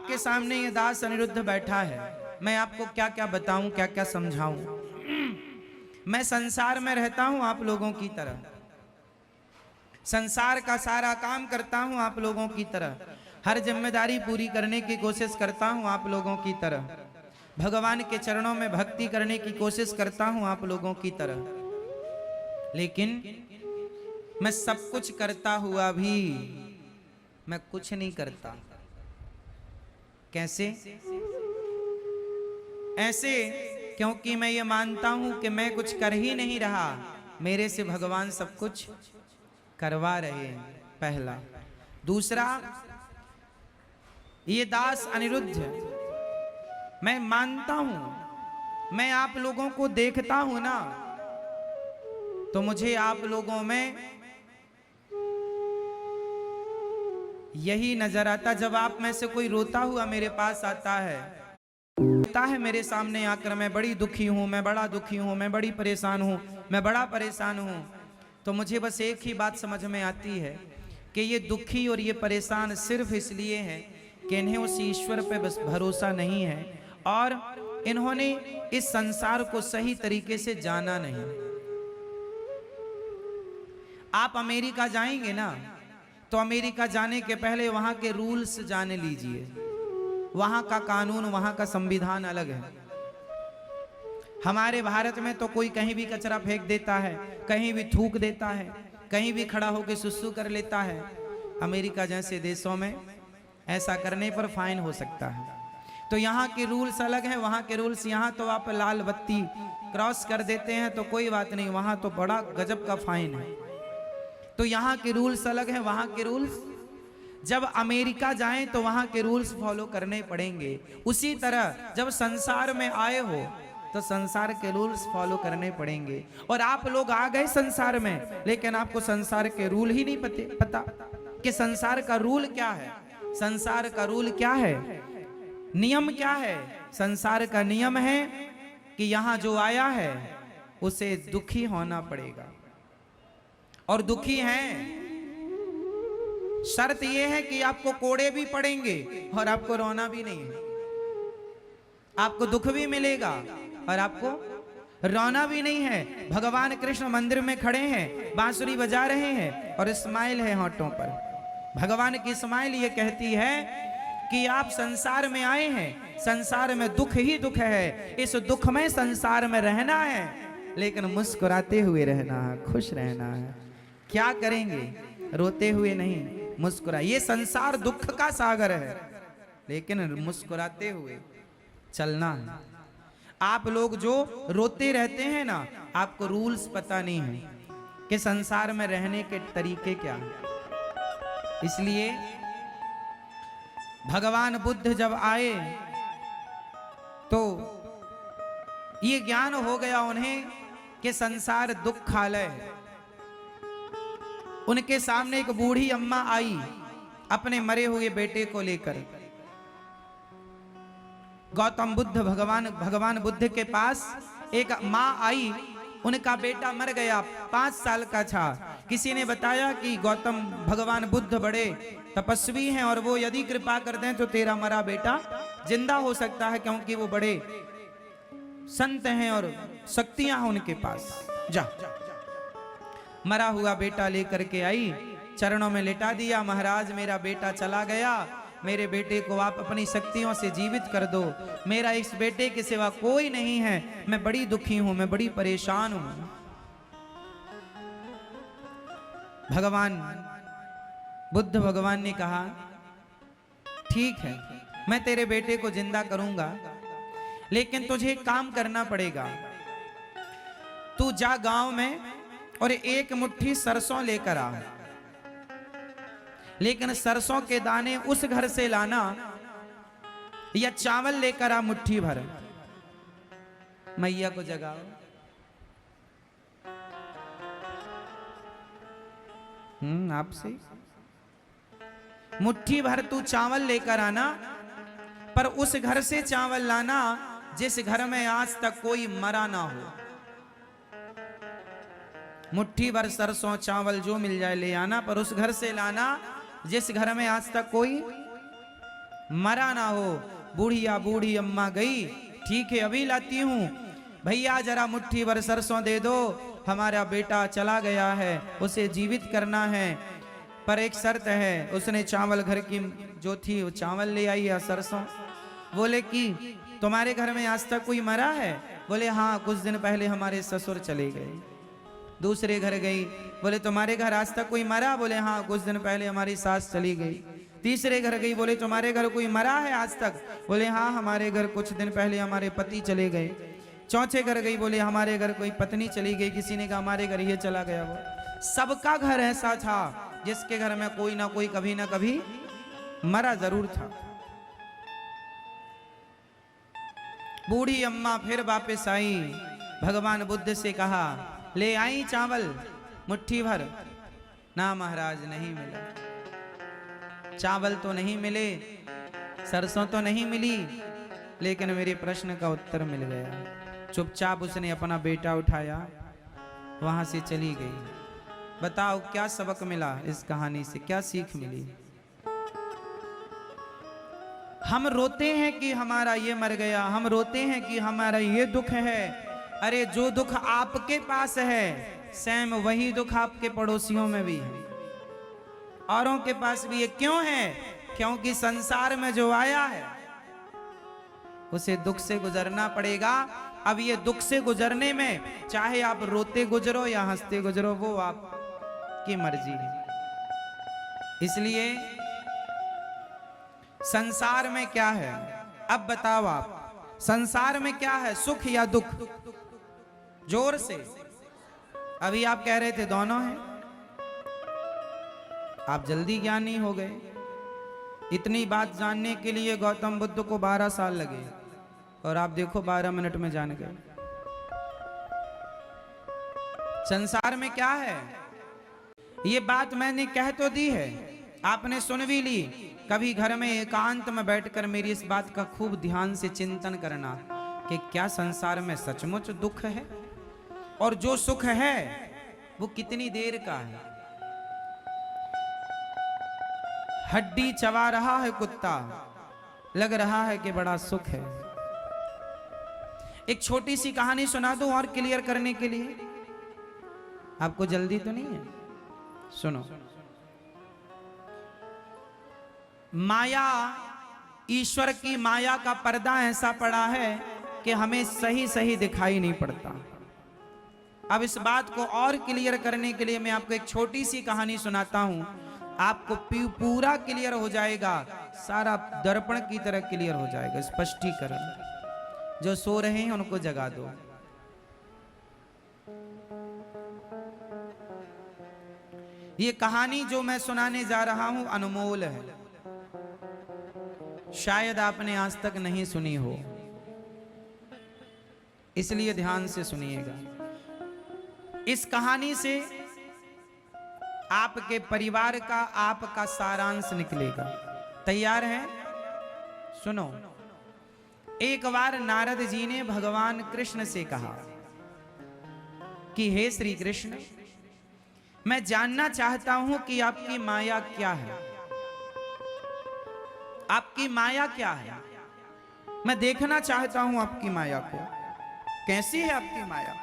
आपके सामने ये दास अनिरुद्ध बैठा है, मैं आपको क्या क्या बताऊं, क्या क्या समझाऊं। मैं संसार में रहता हूं आप लोगों की तरह, संसार का सारा काम करता हूं आप लोगों की तरह, हर जिम्मेदारी पूरी करने की कोशिश करता हूं आप लोगों की तरह, भगवान के चरणों में भक्ति करने की कोशिश करता हूं आप लोगों की तरह। लेकिन मैं सब कुछ करता हुआ भी मैं कुछ नहीं करता। कैसे? ऐसे क्योंकि मैं ये मानता हूं कि मैं कुछ कर ही नहीं रहा, मेरे से भगवान सब कुछ करवा रहे हैं, पहला। दूसरा, ये दास अनिरुद्ध, मैं मानता हूं, मैं आप लोगों को देखता हूं ना, तो मुझे आप लोगों में यही नजर आता, जब आप में से कोई रोता हुआ मेरे पास आता है मेरे सामने आकर, मैं बड़ी दुखी हूं, मैं बड़ा दुखी हूं, मैं बड़ी परेशान हूं, मैं बड़ा परेशान हूं, तो मुझे बस एक ही बात समझ में आती है कि ये दुखी और ये परेशान सिर्फ इसलिए हैं कि इन्हें उस ईश्वर पे बस भरोसा नहीं है और इन्होंने इस संसार को सही तरीके से जाना नहीं। आप अमेरिका जाएंगे ना, तो अमेरिका जाने के पहले वहां के रूल्स जान लीजिए। वहां का कानून, वहां का संविधान अलग है। हमारे भारत में तो कोई कहीं भी कचरा फेंक देता है, कहीं भी थूक देता है, कहीं भी खड़ा होकर सुसु कर लेता है। अमेरिका जैसे देशों में ऐसा करने पर फाइन हो सकता है। तो यहाँ के रूल्स अलग हैं, वहाँ के रूल्स। यहाँ तो आप लाल बत्ती क्रॉस कर देते हैं तो कोई बात नहीं, वहाँ तो बड़ा गजब का फाइन है। तो यहाँ के रूल्स अलग हैं, वहाँ के रूल्स। जब अमेरिका जाएं तो वहाँ के रूल्स फॉलो करने पड़ेंगे। उसी तरह जब संसार में आए हो तो संसार के रूल्स फॉलो करने पड़ेंगे। और आप लोग आ गए संसार में, लेकिन आपको संसार के रूल ही नहीं पता कि संसार का रूल क्या है। संसार का रूल क्या है, नियम क्या है? संसार का नियम है कि यहाँ जो आया है उसे दुखी होना पड़ेगा, और दुखी हैं। शर्त यह है कि आपको कोड़े भी पड़ेंगे और आपको रोना भी नहीं है। आपको दुख भी मिलेगा और आपको रोना भी नहीं है। भगवान कृष्ण मंदिर में खड़े हैं, बांसुरी बजा रहे हैं और स्माइल है होठों पर। भगवान की स्माइल ये कहती है कि आप संसार में आए हैं, संसार में दुख ही दुख है, इस दुख में संसार में रहना है, लेकिन मुस्कुराते हुए रहना है, खुश रहना है। क्या करेंगे? रोते हुए नहीं, मुस्कुरा। ये संसार दुख का सागर है, लेकिन मुस्कुराते हुए चलना है। आप लोग जो रोते रहते हैं ना, आपको रूल्स पता नहीं है कि संसार में रहने के तरीके क्या हैं। इसलिए भगवान बुद्ध जब आए तो ये ज्ञान हो गया उन्हें कि संसार दुखालय है। उनके सामने एक बूढ़ी अम्मा आई अपने मरे हुए बेटे को लेकर। गौतम बुद्ध भगवान बुद्ध के पास एक माँ आई, उनका बेटा मर गया, 5 साल का था। किसी ने बताया कि गौतम भगवान बुद्ध बड़े तपस्वी हैं और वो यदि कृपा कर दें तो तेरा मरा बेटा जिंदा हो सकता है, क्योंकि वो बड़े संत हैं और शक्तियां हैं उनके पास। जा मरा हुआ बेटा लेकर के आई, चरणों में लेटा दिया। महाराज मेरा बेटा चला गया, मेरे बेटे को आप अपनी शक्तियों से जीवित कर दो, मेरा इस बेटे के सिवा कोई नहीं है, मैं बड़ी दुखी हूं, मैं बड़ी परेशान हूं। भगवान बुद्ध भगवान ने कहा ठीक है, मैं तेरे बेटे को जिंदा करूंगा, लेकिन तुझे एक काम करना पड़ेगा। तू जा गांव में और 1 मुट्ठी सरसों लेकर आ, लेकिन सरसों के दाने उस घर से लाना, या चावल लेकर आ मुट्ठी भर। मैया को जगाओ। आपसे मुट्ठी भर तू चावल लेकर आना, पर उस घर से चावल लाना जिस घर में आज तक कोई मरा ना हो। मुट्ठी भर सरसों चावल जो मिल जाए ले आना, पर उस घर से लाना जिस घर में आज तक कोई मरा ना हो। बूढ़ी अम्मा गई, ठीक है अभी लाती हूँ। भैया जरा मुट्ठी भर सरसों दे दो, हमारा बेटा चला गया है, उसे जीवित करना है, पर एक शर्त है। उसने चावल घर की जो थी वो चावल ले आई या सरसों। बोले कि तुम्हारे घर में आज तक कोई मरा है? बोले हाँ, कुछ दिन पहले हमारे ससुर चले गए। दूसरे घर गई, बोले तुम्हारे घर आज तक कोई मरा? बोले हाँ, कुछ दिन पहले हमारी सास चली गई। तीसरे घर गई, बोले तुम्हारे घर कोई मरा है आज तक? बोले हाँ, हमारे घर कुछ दिन पहले हमारे पति चले गए। चौथे घर गई, बोले हमारे घर कोई पत्नी चली गई। किसी ने कहा हमारे घर ये चला गया। वो सबका घर ऐसा था जिसके घर में कोई ना कोई कभी ना कभी मरा जरूर था। बूढ़ी अम्मा फिर वापस आई, भगवान बुद्ध से कहा ले आई चावल मुट्ठी भर। ना महाराज, नहीं मिला। चावल तो नहीं मिले, सरसों तो नहीं मिली, लेकिन मेरे प्रश्न का उत्तर मिल गया। चुपचाप उसने अपना बेटा उठाया, वहां से चली गई। बताओ क्या सबक मिला इस कहानी से, क्या सीख मिली? हम रोते हैं कि हमारा ये मर गया, हम रोते हैं कि हमारा ये दुख है। अरे जो दुख आपके पास है, सेम वही दुख आपके पड़ोसियों में भी है, औरों के पास भी है। क्यों है? क्योंकि संसार में जो आया है उसे दुख से गुजरना पड़ेगा। अब ये दुख से गुजरने में चाहे आप रोते गुजरो या हंसते गुजरो, वो आपकी मर्जी है। इसलिए संसार में क्या है? अब बताओ आप, संसार में क्या है, सुख या दुख? जोर से। अभी आप कह रहे थे दोनों हैं। आप जल्दी ज्ञानी हो गए। इतनी बात जानने के लिए गौतम बुद्ध को 12 साल लगे और आप देखो 12 मिनट में जान गए। संसार में क्या है ये बात मैंने कह तो दी है, आपने सुन भी ली। कभी घर में एकांत में बैठकर मेरी इस बात का खूब ध्यान से चिंतन करना कि क्या संसार में सचमुच दुख है, और जो सुख है वो कितनी देर का है। हड्डी चबा रहा है कुत्ता, लग रहा है कि बड़ा सुख है। एक छोटी सी कहानी सुना दूं और क्लियर करने के लिए, आपको जल्दी तो नहीं है? सुनो। माया, ईश्वर की माया का पर्दा ऐसा पड़ा है कि हमें सही सही दिखाई नहीं पड़ता। अब इस बात को और क्लियर करने के लिए मैं आपको एक छोटी सी कहानी सुनाता हूं, आपको पूरा क्लियर हो जाएगा, सारा दर्पण की तरह क्लियर हो जाएगा। स्पष्टीकरण। जो सो रहे हैं उनको जगा दो। ये कहानी जो मैं सुनाने जा रहा हूं अनमोल है, शायद आपने आज तक नहीं सुनी हो, इसलिए ध्यान से सुनिएगा। इस कहानी से आपके परिवार का, आपका सारांश निकलेगा। तैयार हैं? सुनो। एक बार नारद जी ने भगवान कृष्ण से कहा कि हे श्री कृष्ण, मैं जानना चाहता हूं कि आपकी माया क्या है। आपकी माया क्या है? मैं देखना चाहता हूं आपकी माया को। कैसी है आपकी माया?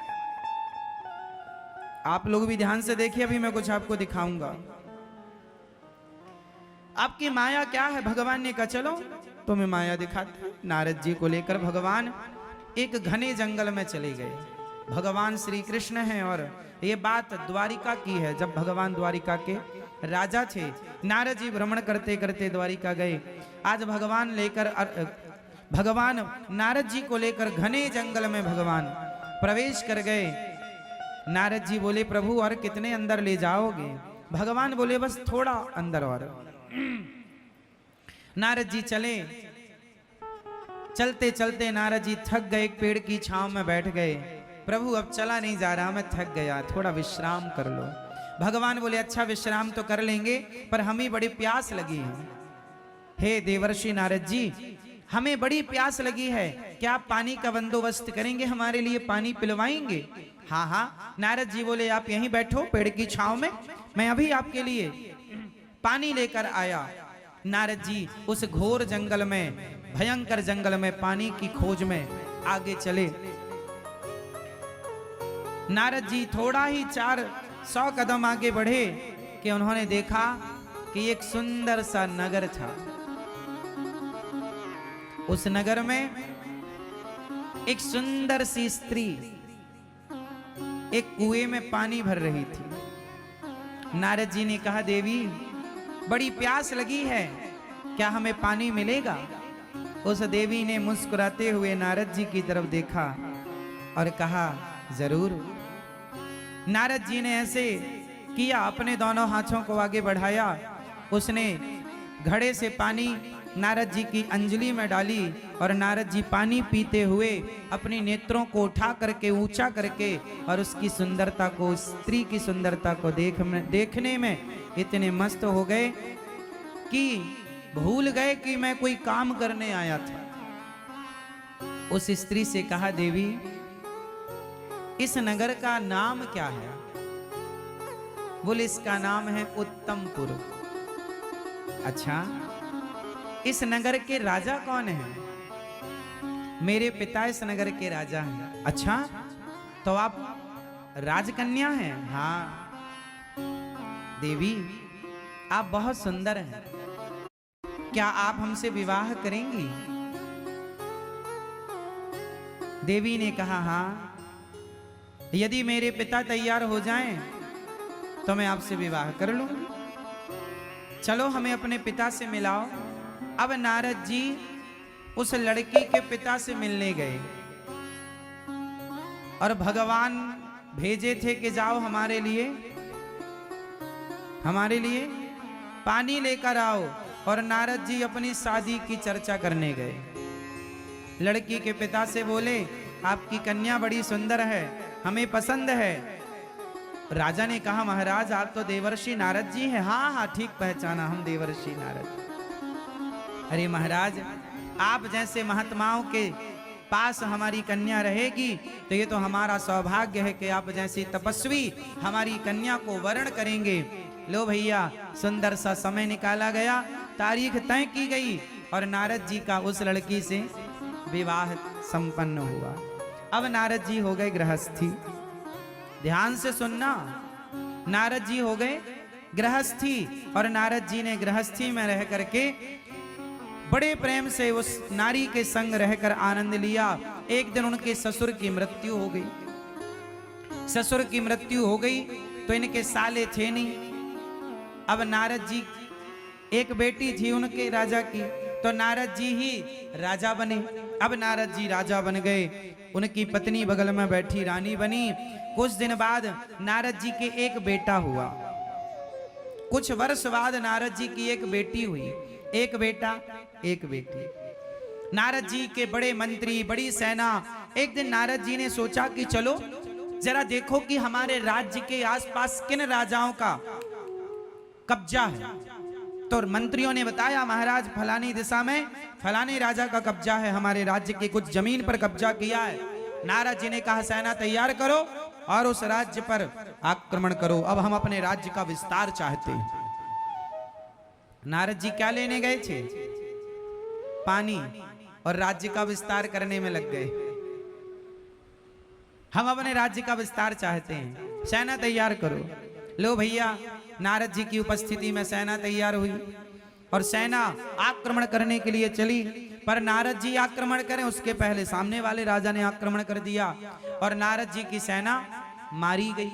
आप लोग भी ध्यान से देखिए, अभी मैं कुछ आपको दिखाऊंगा। आपकी माया क्या है? भगवान ने कहा चलो तुम्हें माया दिखाते। नारद जी को लेकर भगवान एक घने जंगल में चले गए। भगवान श्री कृष्ण हैं और ये बात द्वारिका की है। जब भगवान द्वारिका के राजा थे, नारद जी भ्रमण करते करते द्वारिका गए। आज भगवान नारद जी को लेकर घने जंगल में भगवान प्रवेश कर गए। नारद जी बोले प्रभु और कितने अंदर ले जाओगे? भगवान बोले बस थोड़ा अंदर और। नारद जी चले। चलते चलते नारद जी थक गए, एक पेड़ की छांव में बैठ गए। प्रभु अब चला नहीं जा रहा, मैं थक गया, थोड़ा विश्राम कर लो। भगवान बोले अच्छा विश्राम तो कर लेंगे, पर हमें बड़ी प्यास लगी है। हे देवर्षि नारद जी, हमें बड़ी प्यास लगी है, क्या आप पानी का बंदोबस्त करेंगे? हमारे लिए पानी पिलवाएंगे? हाँ हाँ। नारद जी बोले आप यहीं बैठो पेड़ की छांव में, मैं अभी आपके लिए पानी लेकर आया। नारद जी उस घोर जंगल में, भयंकर जंगल में पानी की खोज में आगे चले। नारद जी थोड़ा ही 400 कदम आगे बढ़े कि उन्होंने देखा कि एक सुंदर सा नगर था। उस नगर में एक सुंदर सी स्त्री एक कुएं में पानी भर रही थी। नारद जी ने कहा, देवी बड़ी प्यास लगी है, क्या हमें पानी मिलेगा? उस देवी ने मुस्कुराते हुए नारद जी की तरफ देखा और कहा, जरूर। नारद जी ने ऐसे किया, अपने दोनों हाथों को आगे बढ़ाया, उसने घड़े से पानी नारद जी की अंजलि में डाली और नारद जी पानी पीते हुए अपने नेत्रों को उठा करके, ऊंचा करके और उसकी सुंदरता को, स्त्री की सुंदरता को देखने में इतने मस्त हो गए कि भूल गए कि मैं कोई काम करने आया था। उस स्त्री से कहा, देवी इस नगर का नाम क्या है? बोले, इसका नाम है उत्तमपुर। अच्छा, इस नगर के राजा कौन है? मेरे पिता इस नगर के राजा हैं। अच्छा, तो आप राजकन्या हैं? हाँ। देवी आप बहुत सुंदर हैं, क्या आप हमसे विवाह करेंगी? देवी ने कहा, हाँ, यदि मेरे पिता तैयार हो जाएं तो मैं आपसे विवाह कर लूंगी। चलो हमें अपने पिता से मिलाओ। अब नारद जी उस लड़की के पिता से मिलने गए और भगवान भेजे थे कि जाओ हमारे लिए पानी लेकर आओ। और नारद जी अपनी शादी की चर्चा करने गए। लड़की के पिता से बोले, आपकी कन्या बड़ी सुंदर है, हमें पसंद है। राजा ने कहा, महाराज आप तो देवर्षि नारद जी हैं। हाँ हाँ, ठीक पहचाना, हम देवर्षि नारद। अरे महाराज, आप जैसे महात्माओं के पास हमारी कन्या रहेगी तो ये तो हमारा सौभाग्य है कि आप जैसी तपस्वी हमारी कन्या को वरण करेंगे। लो भैया, सुंदर सा समय निकाला गया, तारीख तय की गई और नारद जी का उस लड़की से विवाह संपन्न हुआ। अब नारद जी हो गए गृहस्थी। ध्यान से सुनना, नारद जी हो गए गृहस्थी और नारद जी ने गृहस्थी में रह करके बड़े प्रेम से उस नारी के संग रहकर आनंद लिया। एक दिन उनके ससुर की मृत्यु हो गई। ससुर की मृत्यु हो गई तो इनके साले थे नहीं। अब नारद जी, एक बेटी थी उनके राजा की, तो नारद जी ही राजा बने। अब नारद जी राजा बन गए, उनकी पत्नी बगल में बैठी रानी बनी। कुछ दिन बाद नारद जी के एक बेटा हुआ। कुछ वर्ष बाद नारद जी की एक बेटी हुई। एक बेटा एक बेटी। नारद जी के बड़े मंत्री, बड़ी सेना। एक दिन नारद जी ने सोचा कि चलो जरा देखो कि हमारे राज्य के आसपास किन राजाओं का कब्जा है। तो मंत्रियों ने बताया, महाराज फलानी दिशा में फलाने राजा का कब्जा है, हमारे राज्य की कुछ जमीन पर कब्जा किया है। नारद जी ने कहा, सेना तैयार करो और उस राज्य पर आक्रमण करो, अब हम अपने राज्य का विस्तार चाहते हैं। नारद जी क्या लेने गए थे? पानी, और राज्य का विस्तार करने में लग गए। हम अपने राज्य का विस्तार चाहते हैं, सेना तैयार करो। लो भैया, नारद जी की उपस्थिति में सेना तैयार हुई और सेना आक्रमण करने के लिए चली। पर नारद जी आक्रमण करें उसके पहले सामने वाले राजा ने आक्रमण कर दिया और नारद जी की सेना मारी गई।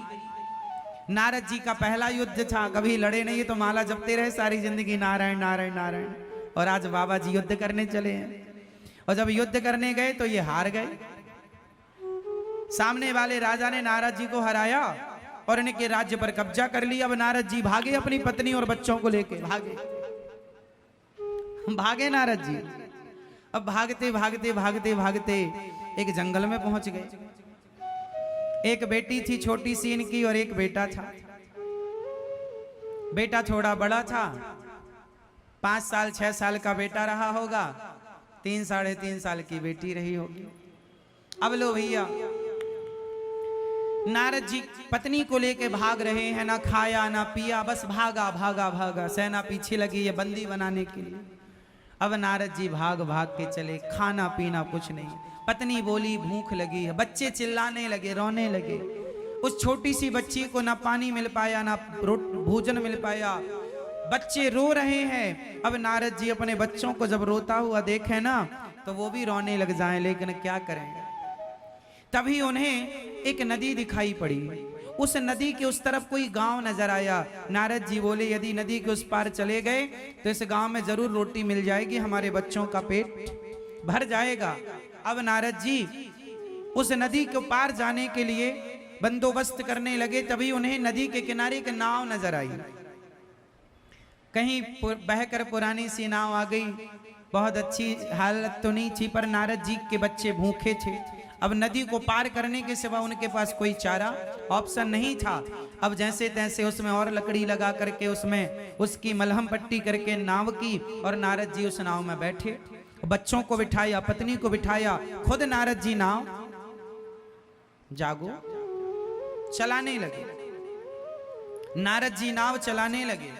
नारद जी का पहला युद्ध था, कभी लड़े नहीं तो माला जपते रहे सारी जिंदगी, नारायण नारायण नारायण। और आज बाबा जी युद्ध करने चले हैं और जब युद्ध करने गए तो ये हार गए। सामने वाले राजा ने नारद जी को हराया और इनके राज्य पर कब्जा कर लिया। अब नारद जी भागे, अपनी पत्नी और बच्चों को लेके भागे नारद जी। अब भागते भागते भागते भागते एक जंगल में पहुंच गए। एक बेटी थी छोटी सी इनकी और एक बेटा था। बेटा थोड़ा बड़ा था, 5 साल 6 साल का बेटा रहा होगा, 3 साढ़े 3 साल की बेटी रही होगी। अब लो भैया, नारद जी पत्नी को लेके भाग रहे हैं, ना खाया ना पिया, बस भागा भागा भागा, सेना पीछे लगी है बंदी बनाने के लिए। अब नारद जी भाग भाग के चले, खाना पीना कुछ नहीं। पत्नी बोली भूख लगी है, बच्चे चिल्लाने लगे, रोने लगे। उस छोटी सी बच्ची को ना पानी मिल पाया, ना भोजन मिल पाया, बच्चे रो रहे हैं। अब नारद जी अपने बच्चों को जब रोता हुआ देखे ना तो वो भी रोने लग जाएं, लेकिन क्या करें। तभी उन्हें एक नदी दिखाई पड़ी। उस नदी के उस तरफ कोई गांव नजर आया। नारद जी बोले यदि नदी के उस पार चले गए तो इस गांव में जरूर रोटी मिल जाएगी, हमारे बच्चों का पेट भर जाएगा। अब नारद जी उस नदी के पार जाने के लिए बंदोबस्त करने लगे। तभी उन्हें नदी के किनारे एक नाव नजर आई। कहीं बहकर पुरानी सी नाव आ गई। बहुत अच्छी हालत तो नहीं थी, पर नारद जी के बच्चे भूखे थे। अब नदी को पार करने के सिवा उनके पास कोई चारा ऑप्शन नहीं था। अब जैसे तैसे उसमें और लकड़ी लगा करके उसमें उसकी मलहम पट्टी करके नाव की, और नारद जी उस नाव में बैठे, बच्चों को बिठाया, पत्नी को बिठाया, खुद नारद जी नाव जागो चलाने लगे। नारद जी नाव चलाने लगे।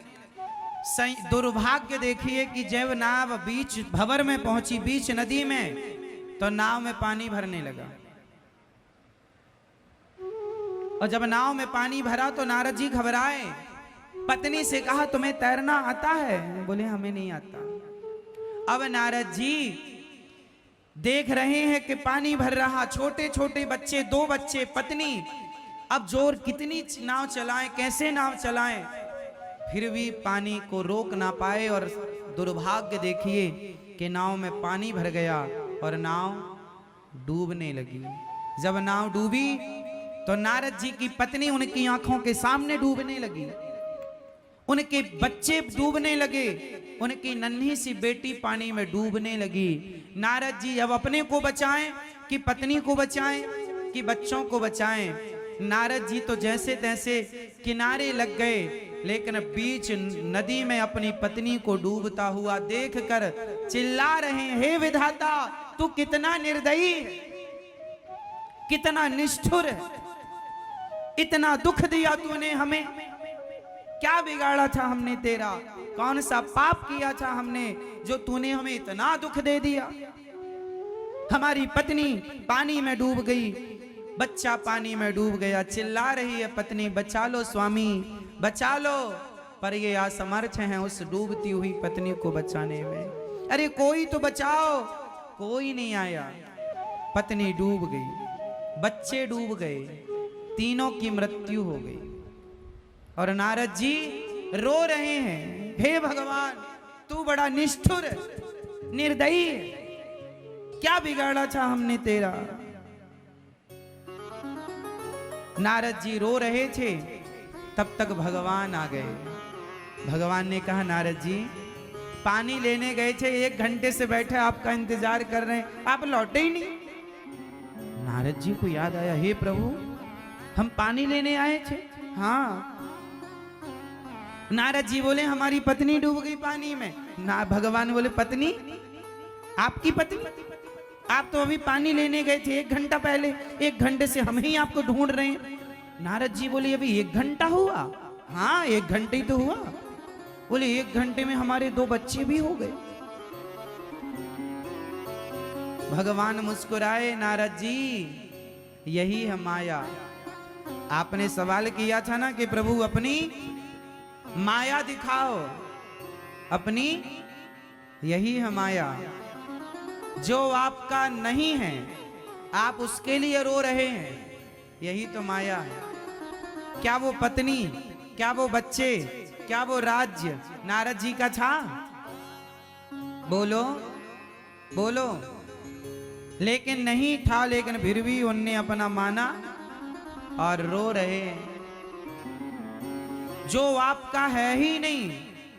दुर्भाग्य देखिए कि जब नाव बीच भंवर में पहुंची, बीच नदी में, तो नाव में पानी भरने लगा। और जब नाव में पानी भरा तो नारद जी घबराए। पत्नी से कहा तुम्हें तैरना आता है? बोले हमें नहीं आता। अब नारद जी देख रहे हैं कि पानी भर रहा, छोटे छोटे बच्चे, 2 बच्चे, पत्नी। अब जोर कितनी नाव चलाएं, कैसे नाव चलाएं, फिर भी पानी को रोक ना पाए। और दुर्भाग्य देखिए कि नाव में पानी भर गया और नाव डूबने लगी। जब नाव डूबी तो नारद जी की पत्नी उनकी आंखों के सामने डूबने लगी, उनके बच्चे डूबने लगे, उनकी नन्ही सी बेटी पानी में डूबने लगी। नारद जी अब अपने को बचाएं कि पत्नी को बचाएं कि बच्चों को बचाएं। नारद जी तो जैसे तैसे किनारे लग गए, लेकिन बीच नदी में अपनी पत्नी को डूबता हुआ देखकर चिल्ला रहे हैं, हे विधाता तू कितना निर्दयी, कितना निष्ठुर है, इतना दुख दिया तूने हमें, क्या बिगाड़ा था हमने तेरा, कौन सा पाप किया था हमने जो तूने हमें इतना दुख दे दिया। हमारी पत्नी पानी में डूब गई, बच्चा पानी में डूब गया, चिल्ला रही है पत्नी, बचा लो स्वामी बचा लो। पर ये असमर्थ हैं उस डूबती हुई पत्नी को बचाने में। अरे कोई तो बचाओ, कोई नहीं आया। पत्नी डूब गई, बच्चे डूब गए, तीनों की मृत्यु हो गई। और नारद जी रो रहे हैं, हे भगवान तू बड़ा निष्ठुर निर्दयी, क्या बिगाड़ा था हमने तेरा। नारद जी रो रहे थे, तब तक भगवान आ गए। भगवान ने कहा नारद जी पानी लेने गए थे, 1 घंटे से बैठे आपका इंतजार कर रहे हैं, आप लौटे ही नहीं। नारद जी को याद आया, हे प्रभु हम पानी लेने आए थे। हाँ। नारद जी बोले हमारी पत्नी डूब गई पानी में। ना भगवान बोले पत्नी, आपकी पत्नी? आप तो अभी पानी लेने गए थे 1 घंटा पहले, 1 घंटे से हम ही आपको ढूंढ रहे हैं। नारद जी बोले अभी 1 घंटा हुआ? हाँ 1 घंटे ही तो हुआ। बोले 1 घंटे में हमारे 2 बच्चे भी हो गए। भगवान मुस्कुराए, नारद जी यही है माया। आपने सवाल किया था ना कि प्रभु अपनी माया दिखाओ, अपनी यही है माया। जो आपका नहीं है आप उसके लिए रो रहे हैं, यही तो माया है। क्या वो पत्नी, क्या वो बच्चे, क्या वो राज्य नारद जी का था? बोलो बोलो। लेकिन नहीं था, लेकिन फिर भी उनने अपना माना और रो रहे हैं। जो आपका है ही नहीं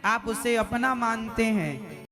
आप उसे अपना मानते हैं,